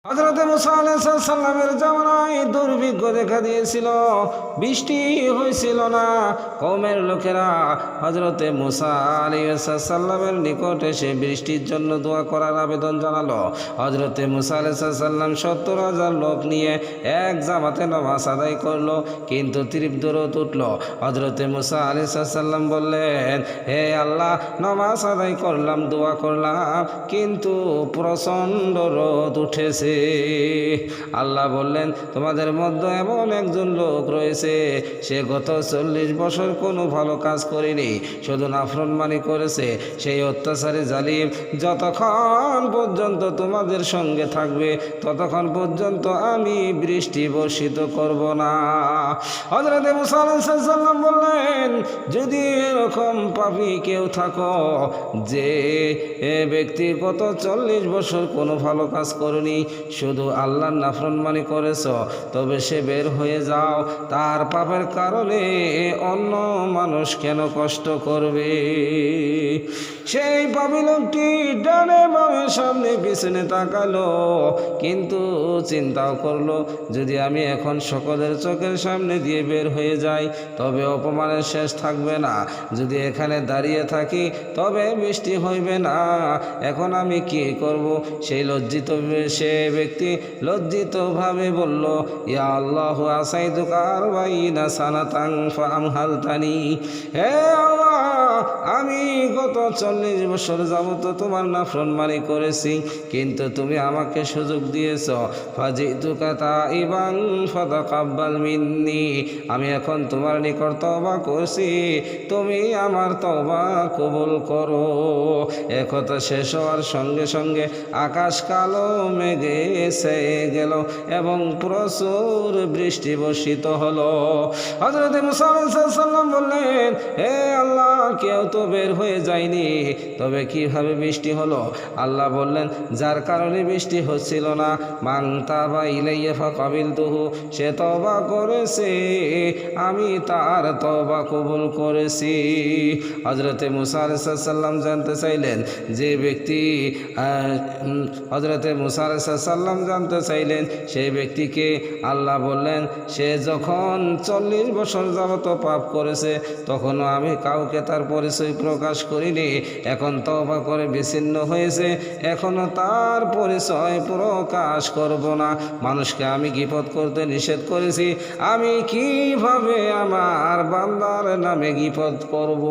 হযরত মুসা আলাইহিস সালামের জামানায় দুর্ভিক্ষ দেখা দিয়েছিল, বৃষ্টি হয়েছিল না। কওমের লোকেরা হযরত মুসা আলাইহিস সালামের নিকট এসে বৃষ্টির জন্য দোয়া করার আবেদন জানালো। হযরত মুসা আলাইহিস সালাম ৭০,০০০ লোক নিয়ে এক জামাতে নামাজ আদায় করলো, কিন্তু তীব্র রোদ উঠল। হযরত মুসা আলাইহিস সালাম বললেন, হে আল্লাহ, নামাজ আদায় করলাম, দোয়া করলাম, কিন্তু প্রচণ্ড রোদ উঠেছে। আল্লাহ বললেন, তোমাদের মধ্যে এমন একজন লোক রয়েছে, সে গত ৪০ বছর কোনো ভালো কাজ করেনি, শুধু নাফরমানি করেছে। সেই অত্যাচারী জালিম যতক্ষণ পর্যন্ত তোমাদের সঙ্গে থাকবে ততক্ষণ পর্যন্ত আমি বৃষ্টি বর্ষিত করব না। হযরত মুসা আলাইহিস সালাম বললেন, যদি এরকম পাপী কেউ থাকো যে ব্যক্তি গত ৪০ বছর কোনো ভালো কাজ করনি, শুধু আল্লাহর নাফরমানি করেছ, তবে সে বের হয়ে যাও। তার পাপের কারণে অন্য মানুষ কেন কষ্ট করবে? সেই পাপী লোকটি ডানে বামে সামনে পিছনে তাকালো, কিন্তু চিন্তাও করলো, যদি আমি এখন সকলের চোখের সামনে দিয়ে বের হয়ে যাই তবে অপমানের শেষ থাকবে না, যদি এখানে দাঁড়িয়ে থাকি তবে বৃষ্টি হইবে না। এখন আমি কি করব? সেই সে ব্যক্তি লজ্জিতভাবে বলল, ইয়া আল্লাহু আসাইতুকা আরবাইনা সানাতান ফাআমহালতানি। হে আল্লাহ, আমি গত ৪০ বছর যাবত তোমার নাফরমানি করেছি, কিন্তু তুমি আমাকে সুযোগ দিয়েছ। ফাজিতুকা তাইবান ফাতাকাব্বাল মিন্নি। আমি এখন তোমার নিকট তওবা করছি, তুমি আমার তওবা কবুল করো। একথা শেষ হওয়ার সঙ্গে সঙ্গে আকাশ কালো মেঘে ছেয়ে গেল এবং প্রচুর বৃষ্টি বর্ষিত হলো। হযরত মুসা আলাইহিস সালাম বললেন, হে আল্লাহ, কেউ তো বের হয়ে যায়নি, তবে কিভাবে বৃষ্টি হলো? আল্লাহ বললেন, যার কারণে বৃষ্টি হচ্ছিল না, মান তাবা ইলাইয়া ফাকাবিলতুহু, সে তওবা করেছে, আমি তার তওবা কবুল করেছি। হযরত মুসা আলাইহিস সালাম জানতে চাইলেন যে ব্যক্তি সেই ব্যক্তিকে। আল্লাহ বললেন, সে যখন ৪০ বছর যাবত পাপ করেছে তখনও আমি কাউকে তার পরিচয় প্রকাশ করিনি, এখন তওবা করে বিচ্ছিন্ন হয়েছে, এখনো তার পরিচয় প্রকাশ করব না। মানুষকে আমি গীবত করতে নিষেধ করেছি, আমি কিভাবে আমার বান্দার নামে গীবত করব?